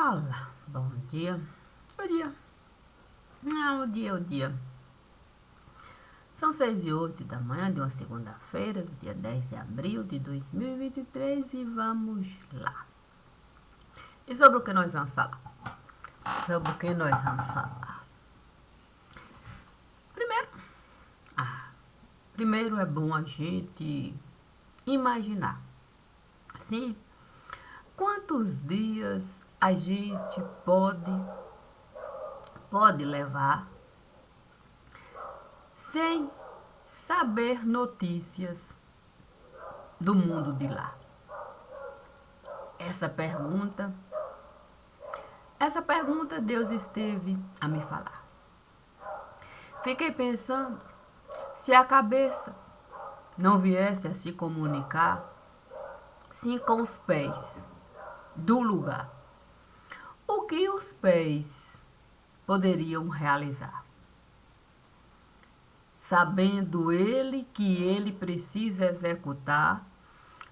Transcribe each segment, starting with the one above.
Olá, bom dia. O dia. O dia. São 6h08 da manhã de uma segunda-feira, do dia 10 de abril de 2023 e vamos lá. E sobre o que nós vamos falar? Primeiro, primeiro é bom a gente imaginar, sim, quantos dias a gente pode levar sem saber notícias do mundo de lá. Essa pergunta Deus esteve a me falar. Fiquei pensando, se a cabeça não viesse a se comunicar, sim, com os pés do lugar, o que os pés poderiam realizar? Sabendo ele que ele precisa executar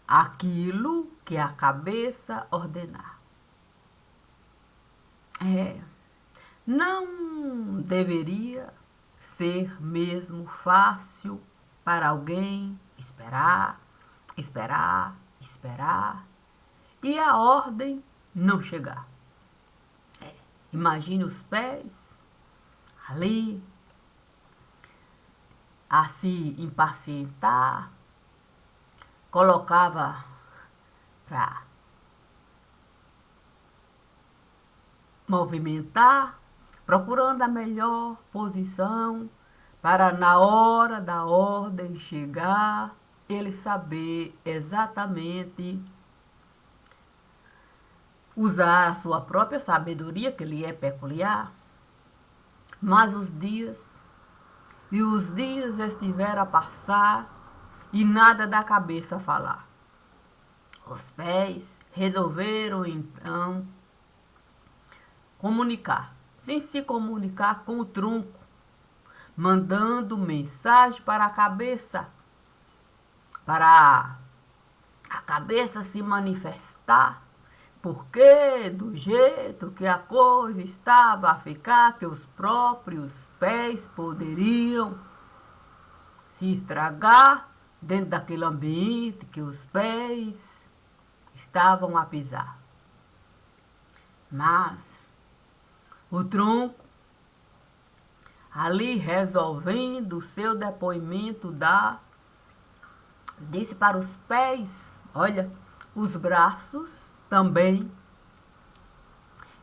aquilo que a cabeça ordenar. Não deveria ser mesmo fácil para alguém esperar e a ordem não chegar. Imagine os pés ali a se impacientar, colocava para movimentar, procurando a melhor posição para na hora da ordem chegar, ele saber exatamente usar a sua própria sabedoria, que lhe é peculiar. Mas os dias estiveram a passar e nada da cabeça a falar. Os pés resolveram então se comunicar com o tronco, mandando mensagem para a cabeça se manifestar, porque do jeito que a coisa estava a ficar, que os próprios pés poderiam se estragar dentro daquele ambiente que os pés estavam a pisar. Mas o tronco, ali resolvendo o seu depoimento, disse para os pés: olha, os braços também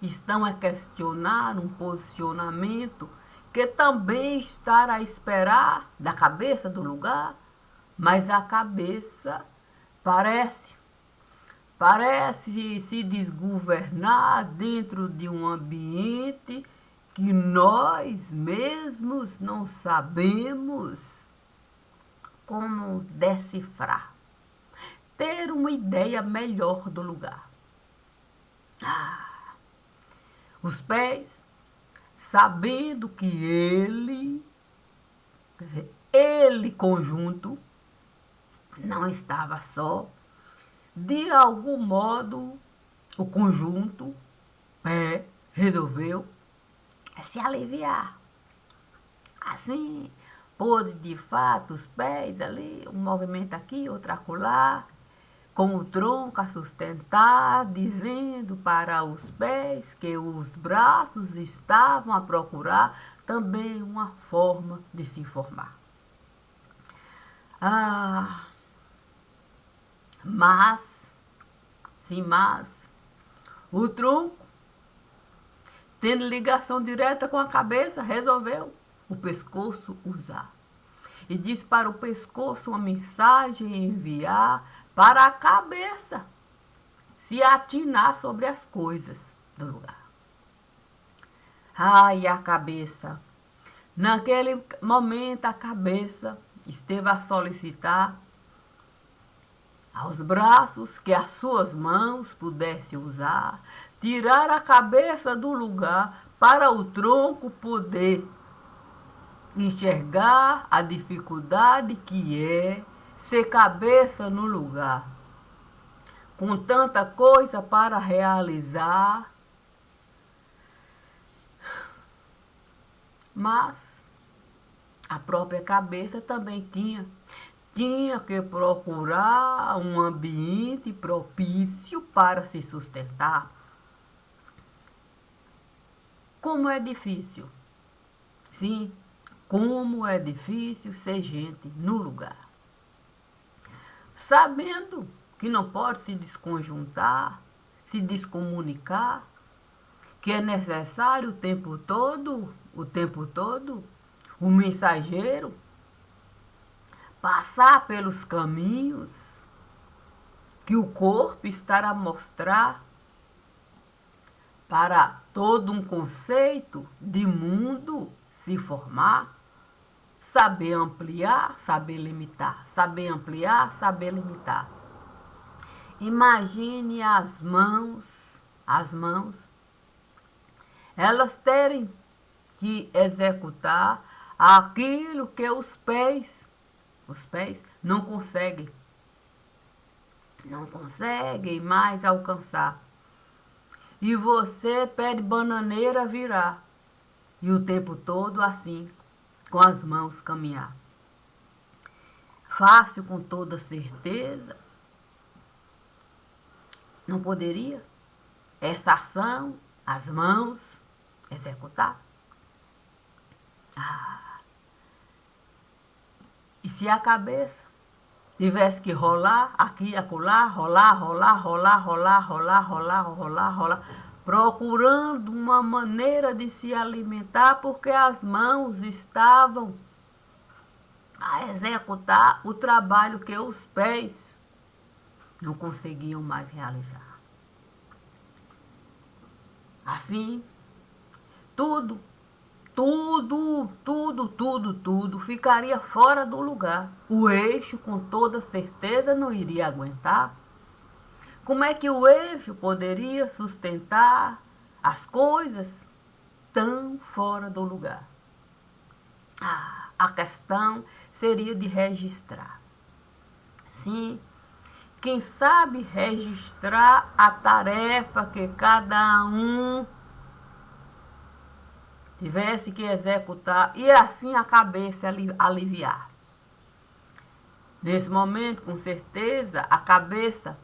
estão a questionar um posicionamento que também está a esperar da cabeça do lugar, mas a cabeça parece se desgovernar dentro de um ambiente que nós mesmos não sabemos como decifrar, ter uma ideia melhor do lugar. Os pés, sabendo que ele conjunto, não estava só, de algum modo o conjunto pé resolveu se aliviar. Assim, pôde de fato os pés ali, um movimento aqui, outro acolá, com o tronco a sustentar, dizendo para os pés que os braços estavam a procurar também uma forma de se informar. Mas o tronco, tendo ligação direta com a cabeça, resolveu o pescoço usar. E disse para o pescoço uma mensagem enviar para a cabeça se atinar sobre as coisas do lugar. E a cabeça, naquele momento a cabeça esteve a solicitar aos braços que as suas mãos pudessem usar, tirar a cabeça do lugar para o tronco poder enxergar a dificuldade que é ser cabeça no lugar, com tanta coisa para realizar, Mas a própria cabeça também tinha que procurar um ambiente propício para se sustentar. Como é difícil, sim, como é difícil ser gente no lugar. Sabendo que não pode se desconjuntar, se descomunicar, que é necessário o tempo todo, o mensageiro passar pelos caminhos que o corpo está a mostrar para todo um conceito de mundo se formar, saber ampliar, saber limitar, saber ampliar, saber limitar. Imagine as mãos, elas terem que executar aquilo que os pés não conseguem mais alcançar. E você pede bananeira virar. E o tempo todo assim, com as mãos caminhar. Fácil com toda certeza. Não poderia essa ação, as mãos, executar? E se a cabeça tivesse que rolar aqui e acolá, rolar, procurando uma maneira de se alimentar, porque as mãos estavam a executar o trabalho que os pés não conseguiam mais realizar. Assim, tudo ficaria fora do lugar. O eixo, com toda certeza, não iria aguentar. Como é que o eixo poderia sustentar as coisas tão fora do lugar? A questão seria de registrar. Sim, quem sabe registrar a tarefa que cada um tivesse que executar e assim a cabeça aliviar. Nesse momento, com certeza, a cabeça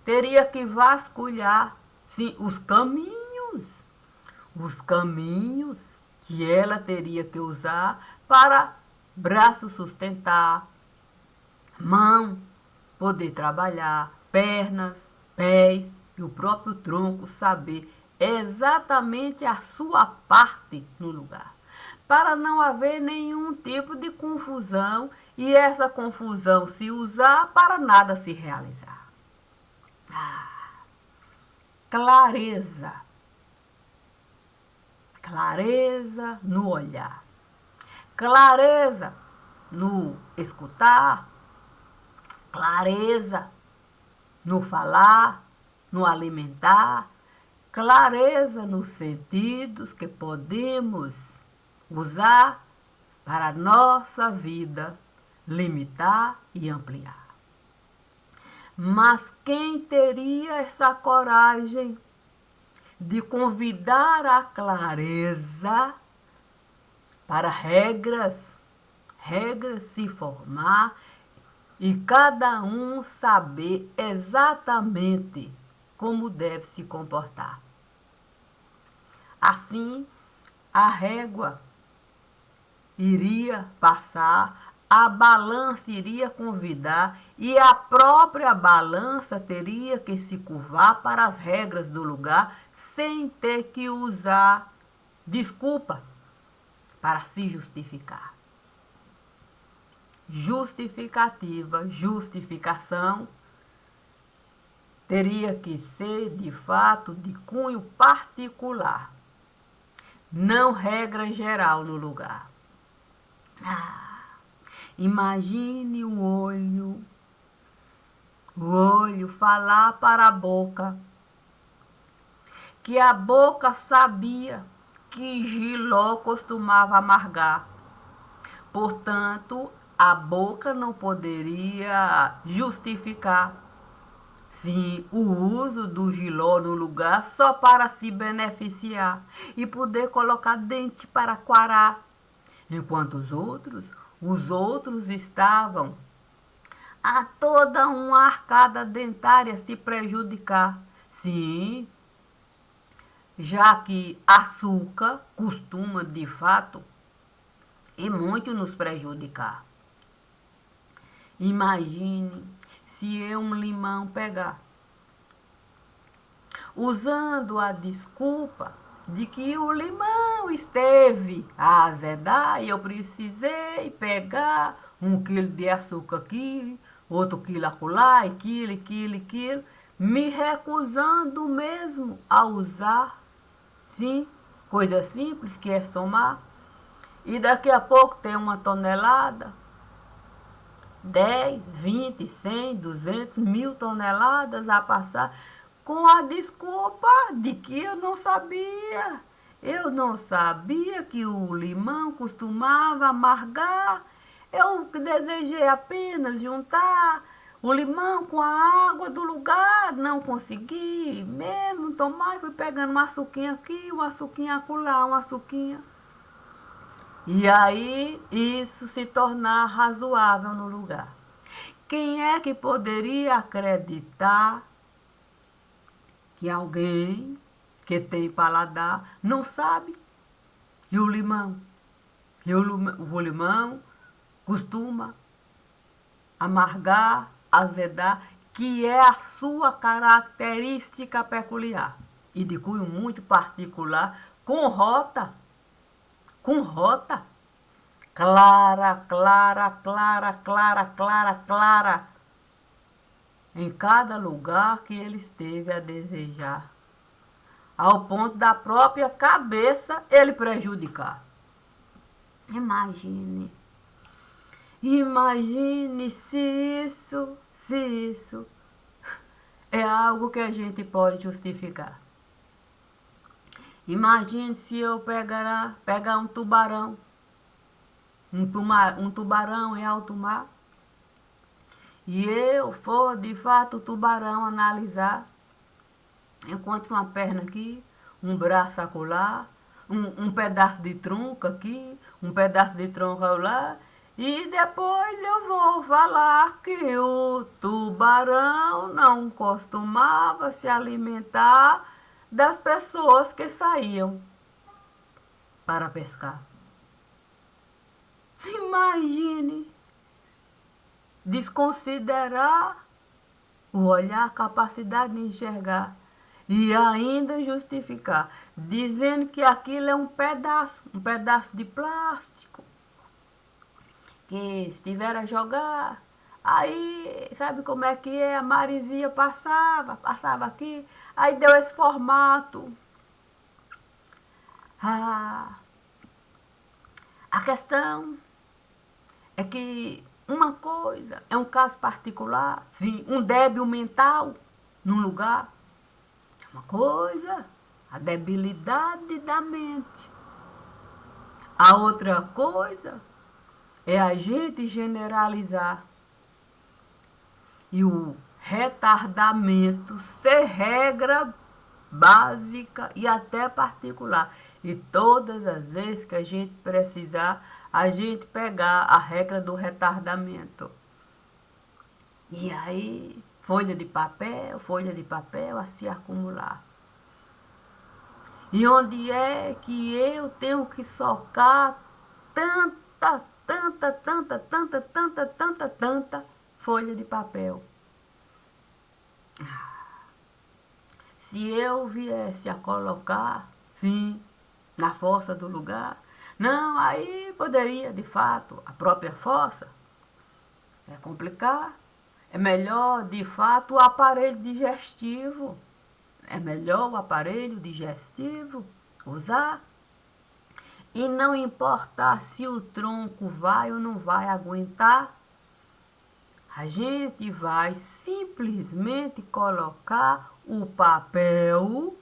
teria que vasculhar, sim, os caminhos que ela teria que usar para braço sustentar, mão poder trabalhar, pernas, pés e o próprio tronco saber exatamente a sua parte no lugar, para não haver nenhum tipo de confusão e essa confusão se usar para nada se realizar. Clareza no olhar, clareza no escutar, clareza no falar, no alimentar, clareza nos sentidos que podemos usar para a nossa vida limitar e ampliar. Mas quem teria essa coragem de convidar a clareza para regras se formar e cada um saber exatamente como deve se comportar? Assim, a régua iria passar, a balança iria convidar e a própria balança teria que se curvar para as regras do lugar sem ter que usar desculpa para se justificar. Justificação teria que ser de fato de cunho particular, não regra geral no lugar. Imagine o olho falar para a boca, que a boca sabia que jiló costumava amargar. Portanto, a boca não poderia justificar Sim, o uso do giló no lugar só para se beneficiar e poder colocar dente para quarar, enquanto os outros estavam a toda uma arcada dentária se prejudicar. Sim, já que açúcar costuma, de fato, e muito nos prejudicar. Imagine se eu um limão pegar, usando a desculpa de que o limão esteve a azedar e eu precisei pegar 1 quilo de açúcar aqui, outro quilo acolá, e quilo, me recusando mesmo a usar, sim, coisa simples que é somar, e daqui a pouco tem 1 tonelada, 10, 20, 100, 200, 1.000 toneladas a passar com a desculpa de que eu não sabia. Eu não sabia que o limão costumava amargar. Eu desejei apenas juntar o limão com a água do lugar. Não consegui mesmo tomar e fui pegando um açuquinha aqui, um açuquinha acolá, um açuquinha. E aí isso se tornar razoável no lugar. Quem é que poderia acreditar que alguém que tem paladar não sabe que o limão costuma amargar, azedar, que é a sua característica peculiar e de cunho muito particular, com rota clara, clara, clara, clara, clara, clara, em cada lugar que ele esteve a desejar, ao ponto da própria cabeça ele prejudicar. Imagine, imagine se isso é algo que a gente pode justificar. Imagine se eu pegar um tubarão, um tubarão em alto mar, e eu for de fato o tubarão analisar, encontro uma perna aqui, um braço acolá, um pedaço de tronco aqui, um pedaço de tronco lá, e depois eu vou falar que o tubarão não costumava se alimentar das pessoas que saíam para pescar. Imagine desconsiderar o olhar, a capacidade de enxergar e ainda justificar, dizendo que aquilo é um pedaço de plástico que estiver a jogar. Aí, sabe como é que é? A maresia passava aqui, aí deu esse formato. A questão é que uma coisa é um caso particular, sim, um débil mental num lugar. Uma coisa, a debilidade da mente. A outra coisa é a gente generalizar e o retardamento ser regra básica e até particular. E todas as vezes que a gente precisar, a gente pegar a regra do retardamento. E aí, folha de papel a se acumular. E onde é que eu tenho que socar tanta folha de papel? Se eu viesse a colocar, sim, na fossa do lugar, não, aí poderia, de fato, a própria fossa é complicar. É melhor, de fato, o aparelho digestivo. É melhor o aparelho digestivo usar. E não importar se o tronco vai ou não vai aguentar, a gente vai simplesmente colocar o papel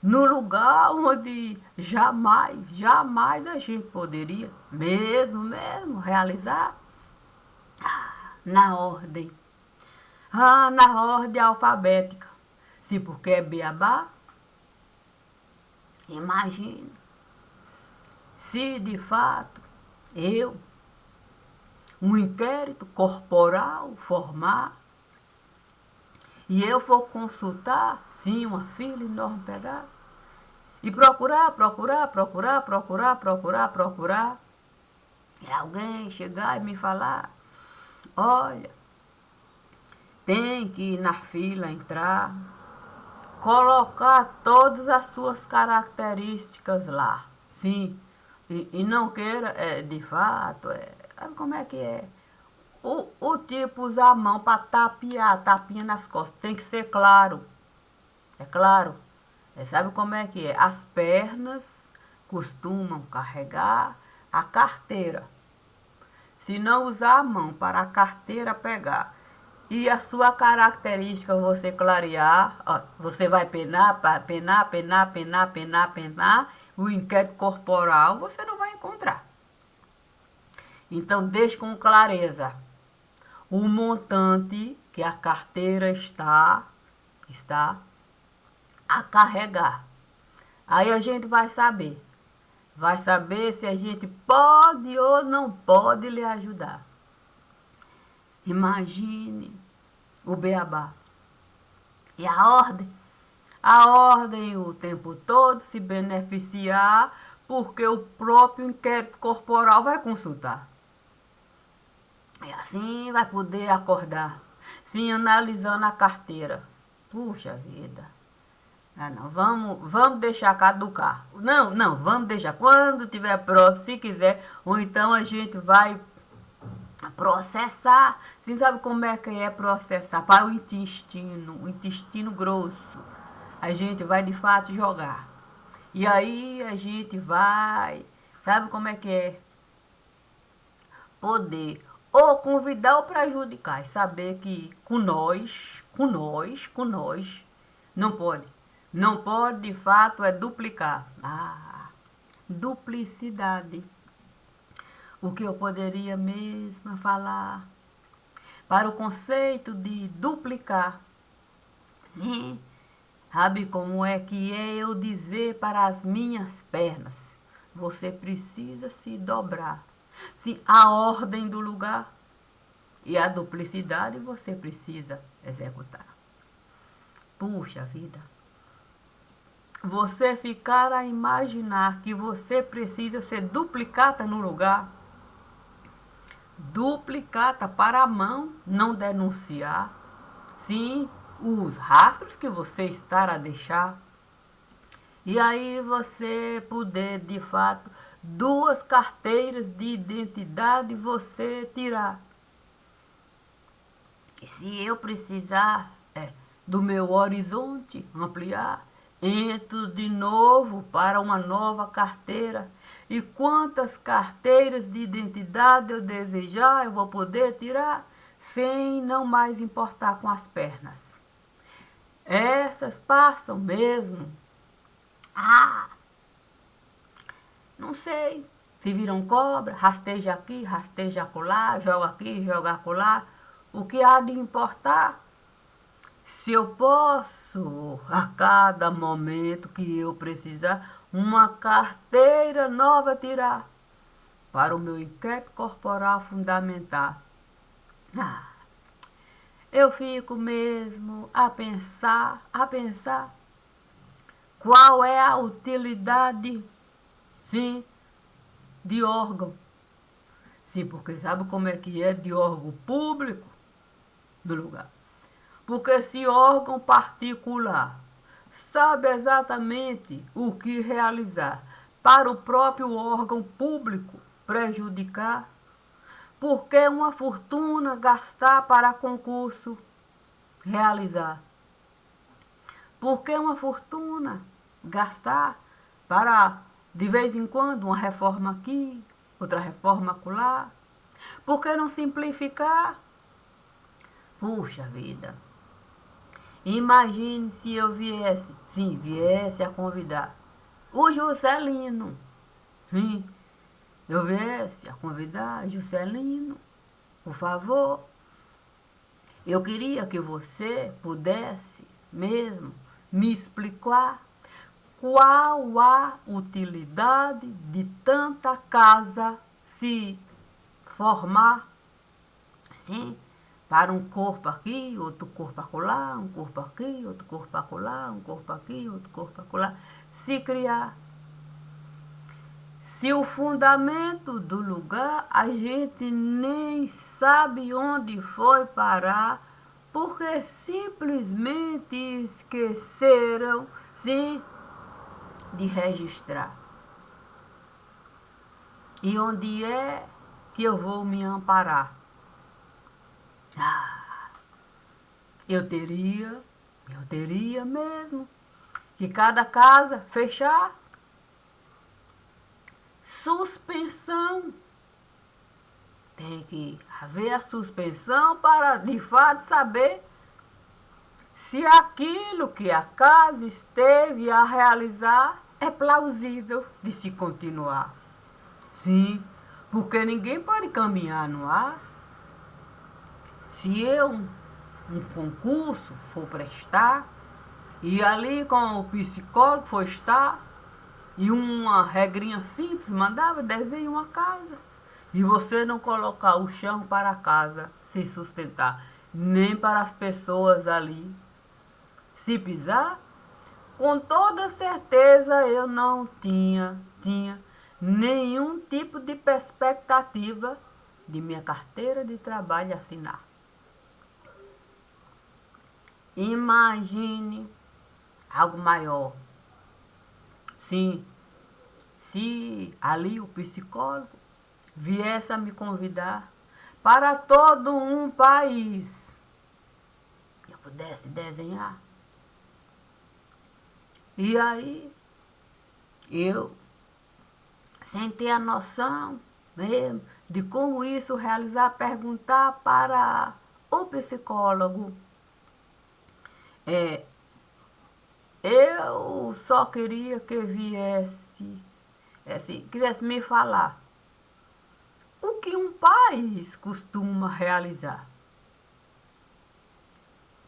no lugar onde jamais a gente poderia mesmo realizar na ordem. na ordem alfabética. Sim, porque é beabá. Imagine se de fato eu, um inquérito corporal formar, e eu for consultar, sim, uma fila enorme pegar, e procurar, e alguém chegar e me falar, olha, tem que ir na fila entrar, colocar todas as suas características lá, sim, e não queira, de fato, sabe como é que é? O tipo usar a mão para tapinha nas costas, tem que ser claro, é claro. Sabe como é que é? As pernas costumam carregar a carteira. Se não usar a mão para a carteira pegar e a sua característica você clarear, ó, você vai penar, o inquérito corporal você não vai encontrar. Então deixe com clareza o montante que a carteira está a carregar. Aí a gente vai saber. Vai saber se a gente pode ou não pode lhe ajudar. Imagine o beabá. E a ordem? A ordem o tempo todo se beneficiar porque o próprio inquérito corporal vai consultar. E assim vai poder acordar, sim, analisando a carteira. Puxa vida. Não, vamos deixar caducar. Não, vamos deixar. Quando tiver próximo, se quiser, ou então a gente vai processar. Você sabe como é que é processar? Para o intestino grosso. A gente vai de fato jogar. E aí a gente vai, sabe como é que é? Poder ou convidar ou prejudicar. E saber que com nós, não pode. Não pode, de fato, é duplicar. Duplicidade. O que eu poderia mesmo falar para o conceito de duplicar. Sim, sabe como é que é eu dizer para as minhas pernas? Você precisa se dobrar. Sim, a ordem do lugar e a duplicidade você precisa executar. Puxa vida. Você ficar a imaginar que você precisa ser duplicata no lugar, duplicata para a mão não denunciar, sim, os rastros que você está a deixar, e aí você poder, de fato, 2 carteiras de identidade você tirar. E se eu precisar do meu horizonte ampliar, entro de novo para uma nova carteira. E quantas carteiras de identidade eu desejar, eu vou poder tirar sem não mais importar com as pernas. Essas passam mesmo. Não sei. Se viram cobra, rasteja aqui, rasteja acolá, joga aqui, joga acolá. O que há de importar? Se eu posso, a cada momento que eu precisar, uma carteira nova tirar para o meu inquérito corporal fundamentar. Eu fico mesmo a pensar qual é a utilidade, sim, de órgão. Sim, porque sabe como é que é de órgão público no lugar? Porque esse órgão particular sabe exatamente o que realizar para o próprio órgão público prejudicar, porque é uma fortuna gastar para concurso realizar, porque é uma fortuna gastar para, de vez em quando, uma reforma aqui, outra reforma acolá, por que não simplificar? Puxa vida! Imagine se eu viesse a convidar o Juscelino. Sim, eu viesse a convidar Juscelino, por favor. Eu queria que você pudesse mesmo me explicar qual a utilidade de tanta casa se formar, sim, para um corpo aqui, outro corpo acolá, um corpo aqui, outro corpo acolá, um corpo aqui, outro corpo acolá, se criar. Se o fundamento do lugar a gente nem sabe onde foi parar, porque simplesmente esqueceram, sim, de registrar. E onde é que eu vou me amparar? Eu teria mesmo que cada casa fechar. Suspensão. Tem que haver a suspensão para de fato saber se aquilo que a casa esteve a realizar é plausível de se continuar. Sim, porque ninguém pode caminhar no ar. Se eu, um concurso, for prestar, e ali com o psicólogo for estar, e uma regrinha simples mandava desenhe uma casa. E você não colocar o chão para a casa se sustentar, nem para as pessoas ali. Se pisar, com toda certeza eu não tinha nenhum tipo de perspectiva de minha carteira de trabalho assinar. Imagine algo maior. Sim, se ali o psicólogo viesse a me convidar para todo um país, eu pudesse desenhar. E aí, eu, sem ter a noção mesmo de como isso realizar, perguntar para o psicólogo. Eu só queria que quisesse me falar o que um país costuma realizar.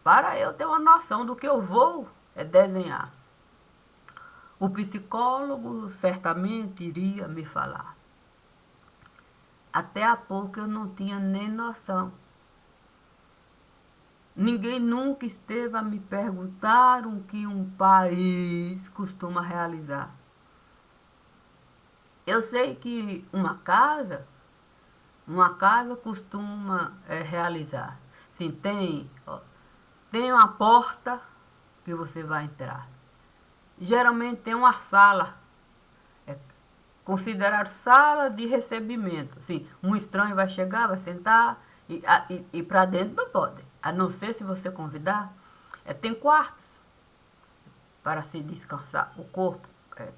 Para eu ter uma noção do que eu vou desenhar. O psicólogo certamente iria me falar. Até há pouco eu não tinha nem noção. Ninguém nunca esteve a me perguntar o que um país costuma realizar. Eu sei que uma casa costuma realizar. Sim, tem uma porta que você vai entrar. Geralmente tem uma sala, considerada sala de recebimento. Sim, um estranho vai chegar, vai sentar e para dentro não pode. A não ser se você convidar. Tem quartos para se descansar o corpo,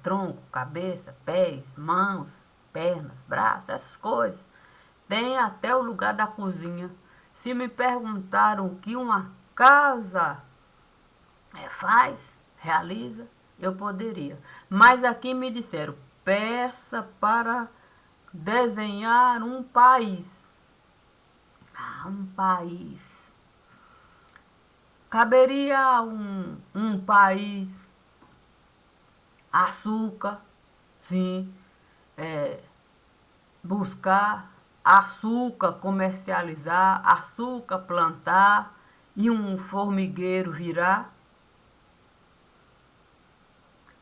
tronco, cabeça, pés, mãos, pernas, braços, essas coisas. Tem até o lugar da cozinha. Se me perguntaram o que uma casa faz, realiza, eu poderia. Mas aqui me disseram, peça para desenhar um país. Um país. Caberia um país, açúcar, sim, buscar açúcar, comercializar, açúcar plantar e um formigueiro virar.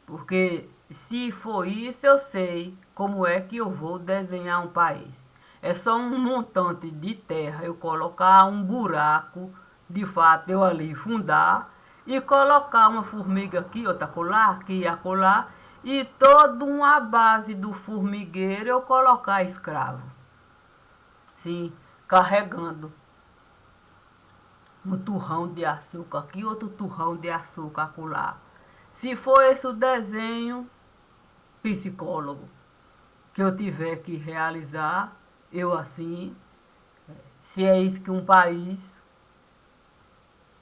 Porque se for isso, eu sei como é que eu vou desenhar um país. É só um montante de terra, eu colocar um buraco, de fato eu ali fundar, e colocar uma formiga aqui, outra acolá, aqui e acolá, e toda uma base do formigueiro eu colocar escravo. Sim, carregando um turrão de açúcar aqui, outro turrão de açúcar acolá. Se for esse o desenho, psicólogo, que eu tiver que realizar, eu assim, se é isso que um país,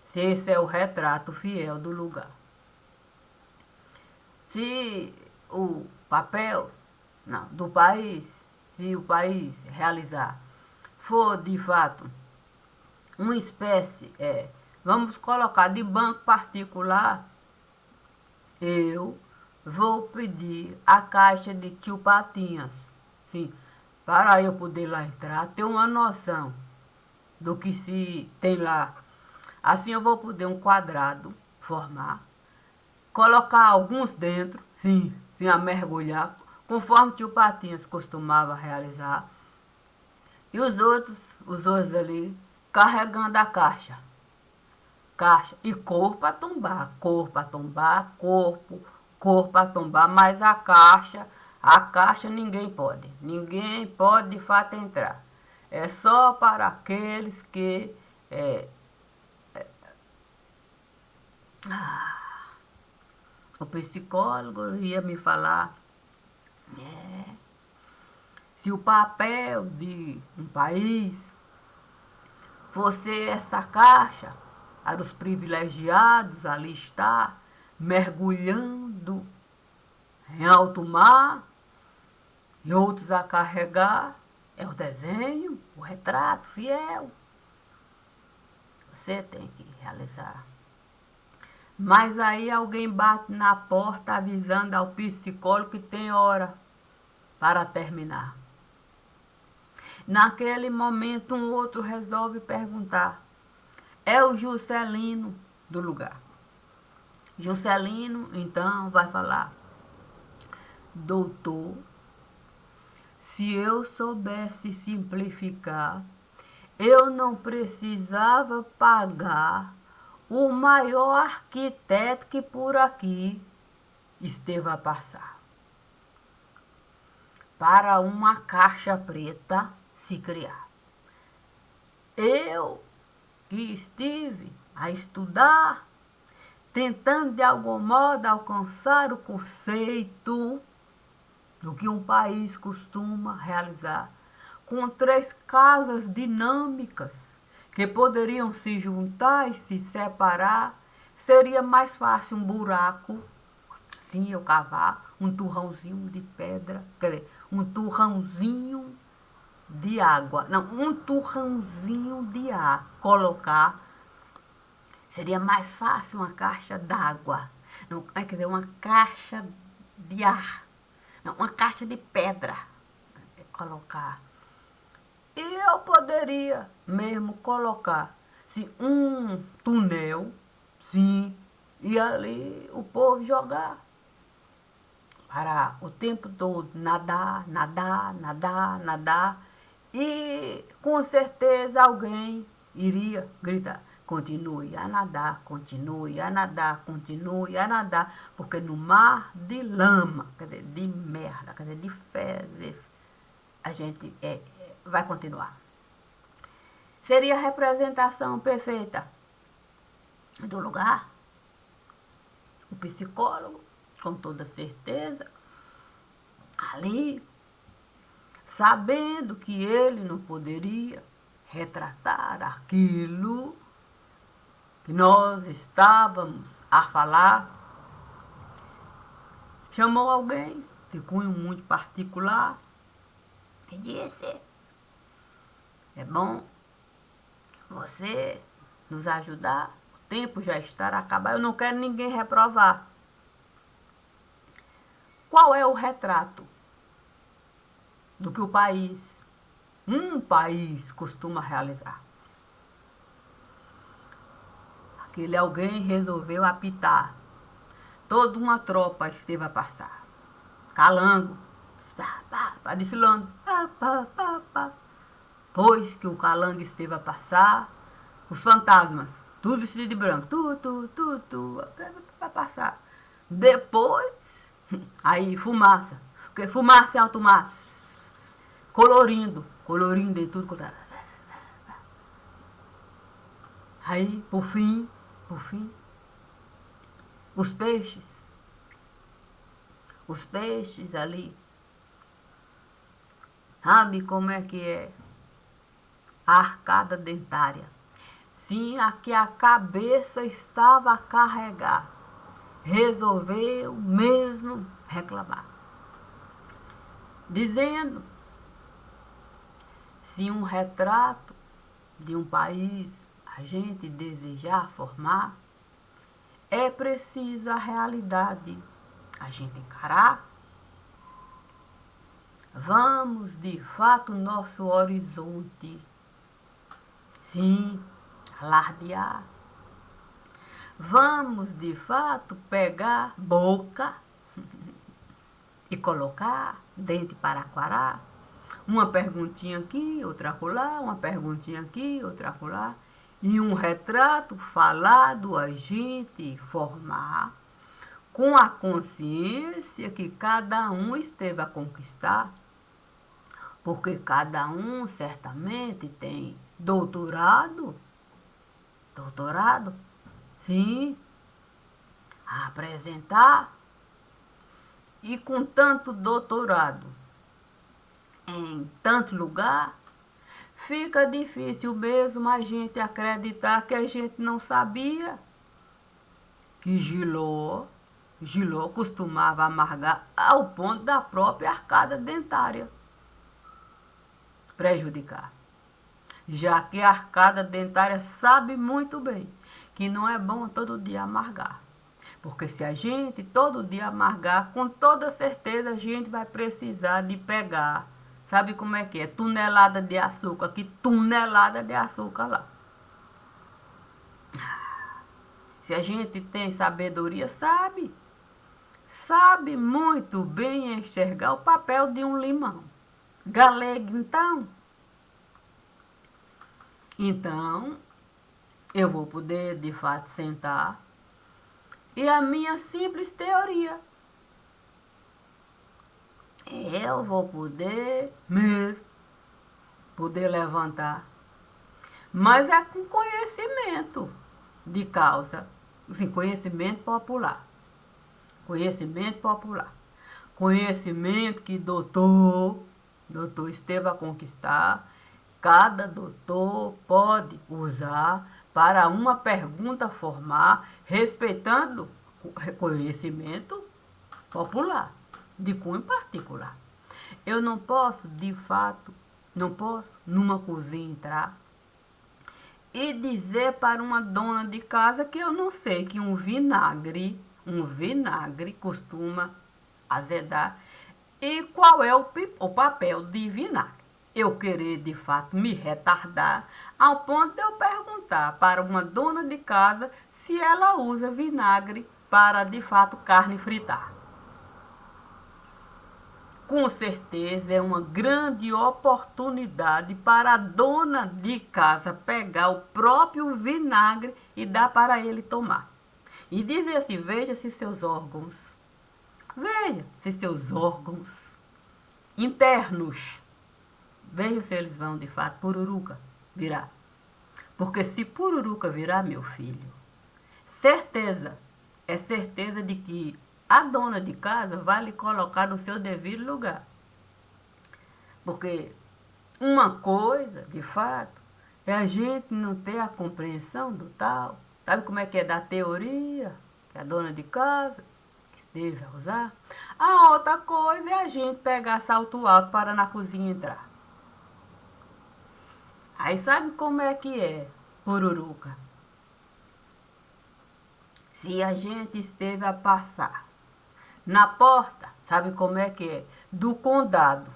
se esse é o retrato fiel do lugar. Se o papel do país, se o país realizar for de fato uma espécie, vamos colocar de banco particular, eu vou pedir a caixa de tio Patinhas, sim, para eu poder lá entrar, ter uma noção do que se tem lá. Assim eu vou poder um quadrado formar, colocar alguns dentro, sim, a mergulhar, conforme o tio Patinhas costumava realizar, e os outros ali, carregando a caixa. Caixa e corpo a tombar, corpo a tombar, mas a caixa ninguém pode de fato entrar. É só para aqueles que o psicólogo ia me falar se o papel de um país fosse essa caixa, a dos privilegiados ali está, mergulhando em alto mar, e outros a carregar, é o desenho, o retrato fiel. Você tem que realizar. Mas aí alguém bate na porta avisando ao psicólogo que tem hora para terminar. Naquele momento, um outro resolve perguntar. É o Juscelino do lugar. Juscelino, então, vai falar. Doutor, se eu soubesse simplificar, eu não precisava pagar o maior arquiteto que por aqui esteve a passar. Para uma caixa preta se criar. Eu que estive a estudar, tentando de algum modo alcançar o conceito do que um país costuma realizar, com 3 casas dinâmicas que poderiam se juntar e se separar, seria mais fácil um buraco, sim, eu cavar, um turrãozinho de pedra, quer dizer, um turrãozinho de água, não, um turrãozinho de ar, colocar, seria mais fácil uma caixa d'água, quer dizer, uma caixa de ar, não, uma caixa de pedra, colocar. E eu poderia mesmo colocar se um túnel, sim, e ali o povo jogar. Para o tempo todo nadar, nadar, nadar, nadar. E com certeza alguém iria gritar. Continue a nadar, continue a nadar, continue a nadar. Porque no mar de lama, quer dizer, de merda, quer dizer, de fezes, a gente vai continuar. Seria a representação perfeita do lugar. O psicólogo, com toda certeza, ali, sabendo que ele não poderia retratar aquilo que nós estávamos a falar, chamou alguém de cunho muito particular e disse: é bom você nos ajudar, o tempo já está a acabar, eu não quero ninguém reprovar. Qual é o retrato do que um país costuma realizar? Aquele alguém resolveu apitar. Toda uma tropa esteve a passar. Calango, desfilando. Pois que o calango esteve a passar, os fantasmas, tudo vestido de branco, vai passar. Depois, aí fumaça, porque fumaça é alto mar, colorindo em tudo. Aí, por fim, os peixes ali, sabe como é que é? A arcada dentária. Sim, a que a cabeça estava a carregar. Resolveu mesmo reclamar. Dizendo, se um retrato de um país a gente desejar formar, é preciso a realidade a gente encarar. Vamos de fato nosso horizonte, sim, alardear. Vamos de fato pegar boca e colocar dente para aquarar. Uma perguntinha aqui, outra acolá, uma perguntinha aqui, outra acolá. E um retrato falado a gente formar com a consciência que cada um esteve a conquistar. Porque cada um certamente tem doutorado, sim, a apresentar. E com tanto doutorado em tanto lugar, fica difícil mesmo a gente acreditar que a gente não sabia que Giló costumava amargar ao ponto da própria arcada dentária prejudicar. Já que a arcada dentária sabe muito bem que não é bom todo dia amargar. Porque se a gente todo dia amargar, com toda certeza a gente vai precisar de pegar. Sabe como é que é? Tonelada de açúcar aqui, tonelada de açúcar lá. Se a gente tem sabedoria, sabe. Sabe muito bem enxergar o papel de um limão. Galego, então. Então, eu vou poder, de fato, sentar. E a minha simples teoria. Eu vou poder mesmo, poder levantar. Mas é com conhecimento de causa. Assim, conhecimento popular. Conhecimento popular. Conhecimento que doutor esteve a conquistar. Cada doutor pode usar para uma pergunta formar, respeitando conhecimento popular, de cunho particular. Eu não posso, de fato, numa cozinha entrar e dizer para uma dona de casa que eu não sei que um vinagre costuma azedar. E qual é o papel de vinagre? Eu querer, de fato, me retardar ao ponto de eu perguntar para uma dona de casa se ela usa vinagre para, de fato, carne fritar. Com certeza é uma grande oportunidade para a dona de casa pegar o próprio vinagre e dar para ele tomar. E dizer assim, veja se seus órgãos internos, veja se eles vão de fato pururuca virar. Porque se pururuca virar, meu filho, é certeza de que a dona de casa vai lhe colocar no seu devido lugar. Porque uma coisa, de fato, é a gente não ter a compreensão do tal. Sabe como é que é da teoria que a dona de casa esteve a usar? A outra coisa é a gente pegar salto alto para na cozinha entrar. Aí sabe como é que é, pururuca? Se a gente esteve a passar na porta, sabe como é que é? Do condado,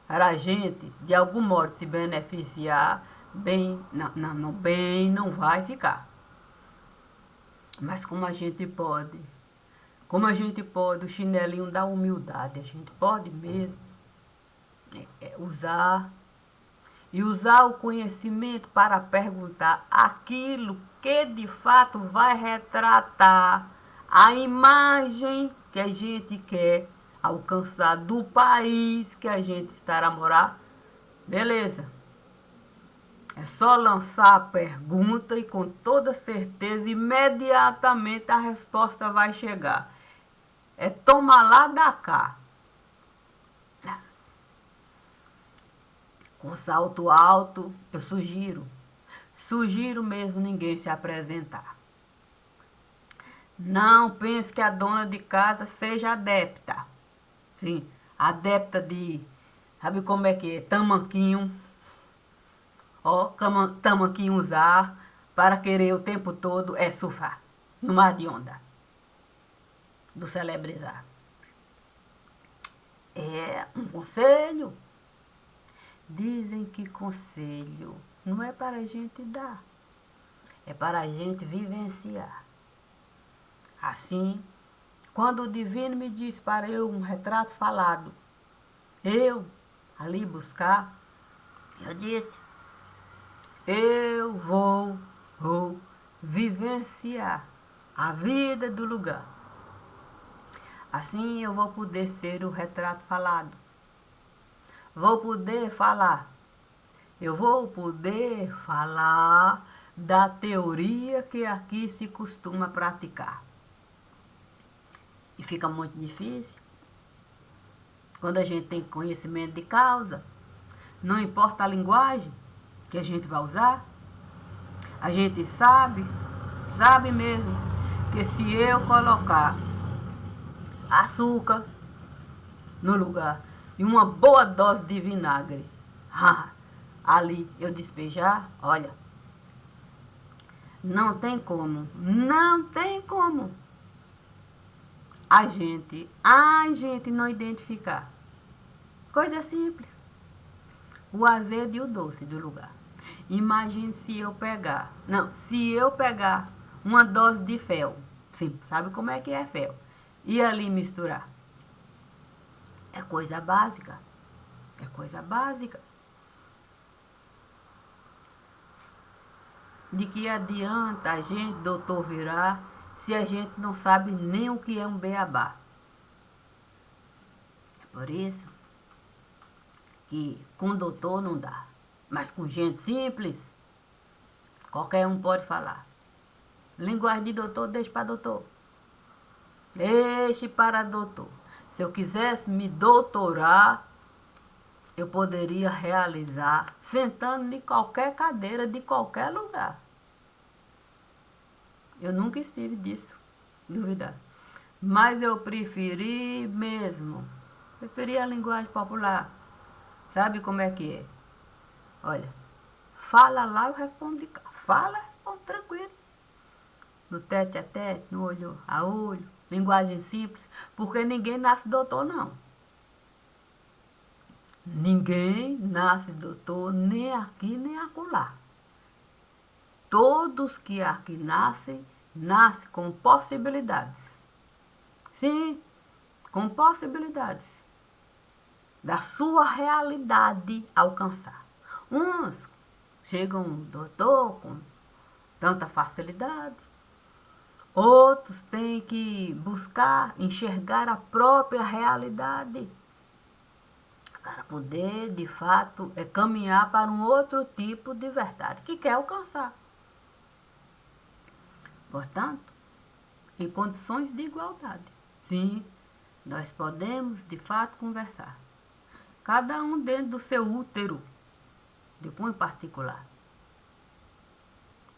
para a gente, de algum modo, se beneficiar, bem não vai ficar. Mas como a gente pode? Como a gente pode, o chinelinho da humildade, a gente pode mesmo usar e usar o conhecimento para perguntar aquilo que de fato vai retratar a imagem que a gente quer alcançar do país que a gente estará a morar. Beleza. É só lançar a pergunta e com toda certeza, imediatamente a resposta vai chegar. É toma lá da cá. Com salto alto, eu sugiro mesmo ninguém se apresentar. Não pense que a dona de casa seja adepta. Sim, adepta de, sabe como é que é? Tamanquinho. Ó, estamos aqui em usar para querer o tempo todo surfar no mar de onda do celebrizar. É um conselho. Dizem que conselho não é para a gente dar, é para a gente vivenciar. Assim, quando o divino me diz para eu um retrato falado, eu ali buscar, eu disse, eu vou vivenciar a vida do lugar. Assim eu vou poder ser o retrato falado. Vou poder falar. Eu vou poder falar da teoria que aqui se costuma praticar. E fica muito difícil. Quando a gente tem conhecimento de causa, não importa a linguagem que a gente vai usar, a gente sabe mesmo, que se eu colocar açúcar no lugar e uma boa dose de vinagre, ali eu despejar, olha, não tem como a gente não identificar. Coisa simples. O azedo e o doce do lugar. Imagine se eu pegar uma dose de fel. Sim, sabe como é que é fel? E ali misturar. É coisa básica. É coisa básica. De que adianta a gente, doutor, virar, se a gente não sabe nem o que é um beabá? É por isso que com doutor não dá. Mas com gente simples, qualquer um pode falar. Linguagem de doutor, deixe para doutor. Deixe para doutor. Se eu quisesse me doutorar, eu poderia realizar sentando em qualquer cadeira de qualquer lugar. Eu nunca estive disso, duvidar. Mas eu preferi a linguagem popular. Sabe como é que é? Olha, fala lá, eu respondo de cá. Fala, respondo tranquilo. No tete a tete, no olho a olho, linguagem simples, porque ninguém nasce doutor, não. Ninguém nasce doutor, nem aqui, nem acolá. Todos que aqui nascem com possibilidades. Sim, com possibilidades da sua realidade alcançar. Uns chegam doutor com tanta facilidade, outros têm que buscar enxergar a própria realidade para poder, de fato, caminhar para um outro tipo de verdade que quer alcançar. Portanto, em condições de igualdade, sim, nós podemos, de fato, conversar. Cada um dentro do seu útero, de cunho particular.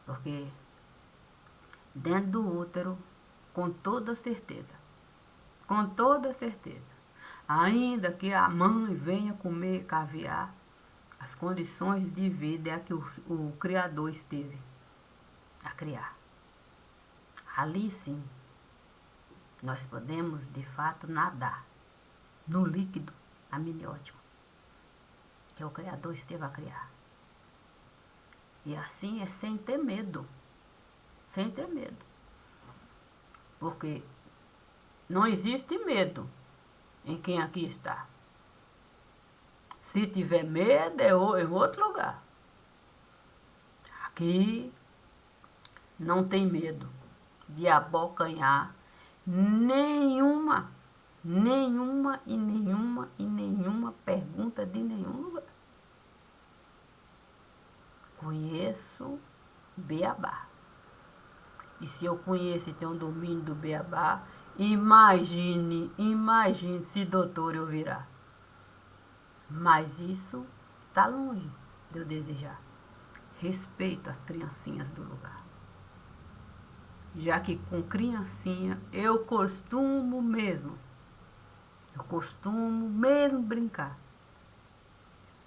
Porque dentro do útero, com toda certeza, ainda que a mãe venha comer caviar, as condições de vida é que o Criador esteve a criar. Ali sim, nós podemos de fato nadar no líquido amniótico que o Criador esteve a criar. E assim é sem ter medo. Sem ter medo. Porque não existe medo em quem aqui está. Se tiver medo, é em outro lugar. Aqui não tem medo de abocanhar nenhuma pergunta de nenhum lugar. Conheço beabá. E se eu conheço e tenho um domínio do beabá, imagine se doutor eu virar. Mas isso está longe de eu desejar. Respeito às criancinhas do lugar. Já que com criancinha eu costumo mesmo brincar.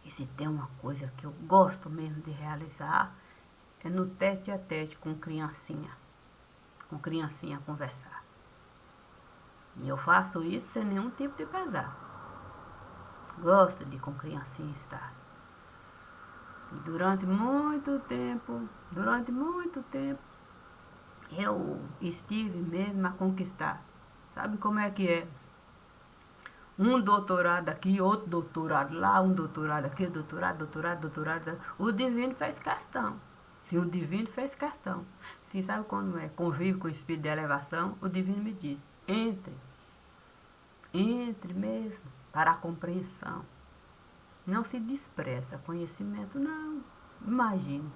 E E se tem uma coisa que eu gosto mesmo de realizar, é no tete a tete com criancinha. Com criancinha conversar. E eu faço isso sem nenhum tipo de pesar. Gosto de com criancinha estar. E durante muito tempo, eu estive mesmo a conquistar. Sabe como é que é? Um doutorado aqui, outro doutorado lá, um doutorado aqui, doutorado. O divino fez questão. Se o divino fez questão. Se sabe quando é convive com o espírito de elevação, o divino me diz, entre mesmo para a compreensão. Não se despreza conhecimento, não. Imagine,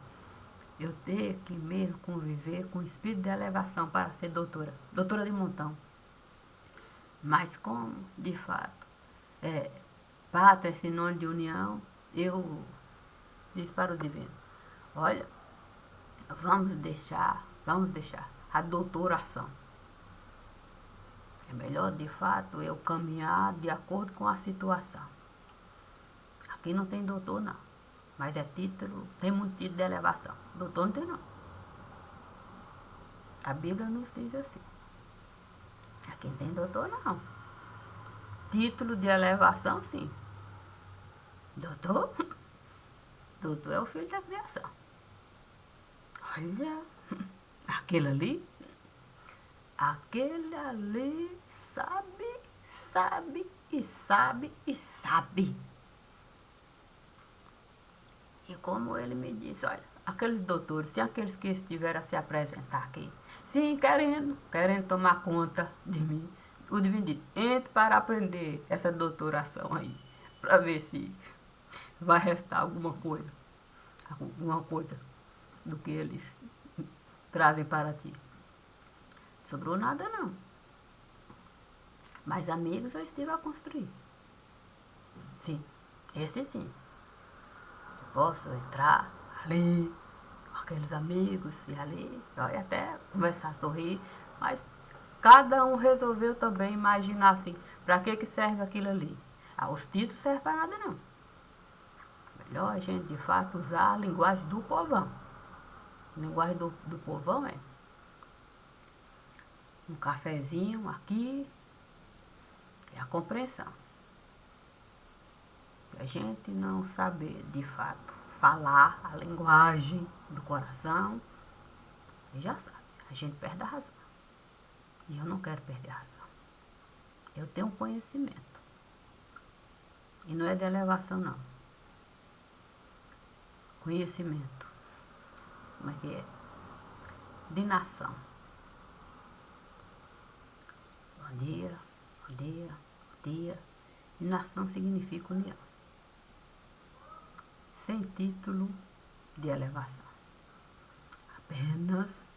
eu ter que mesmo conviver com o espírito de elevação para ser doutora de montão. Mas como, de fato, pátria é sinônimo de união, eu disse para o divino, olha, vamos deixar a doutoração. É melhor, de fato, eu caminhar de acordo com a situação. Aqui não tem doutor, não. Mas é título, tem muito título de elevação. Doutor não tem, não. A Bíblia nos diz assim. Aqui não tem doutor, não. Título de elevação, sim. Doutor? Doutor é o filho da criação. Olha, aquele ali sabe. E como ele me disse, olha, aqueles doutores, tem aqueles que estiveram a se apresentar aqui, sim, querendo tomar conta de mim. O divino disse, entre para aprender essa doutoração aí, para ver se vai restar alguma coisa do que eles trazem para ti. Sobrou nada não. Mas amigos eu estive a construir. Sim, esse sim. Posso entrar ali, com aqueles amigos, e ali, e até conversar, sorrir, mas cada um resolveu também imaginar assim, para que serve aquilo ali? Os títulos servem para nada não. Melhor a gente de fato usar a linguagem do povão. A linguagem do povão é um cafezinho aqui, é a compreensão. Se a gente não saber, de fato, falar a linguagem do coração, já sabe, a gente perde a razão. E eu não quero perder a razão. Eu tenho conhecimento. E não é de elevação, não. Conhecimento. Como é que é? De nação. Bom dia. E nação significa união. Sem título de elevação. Apenas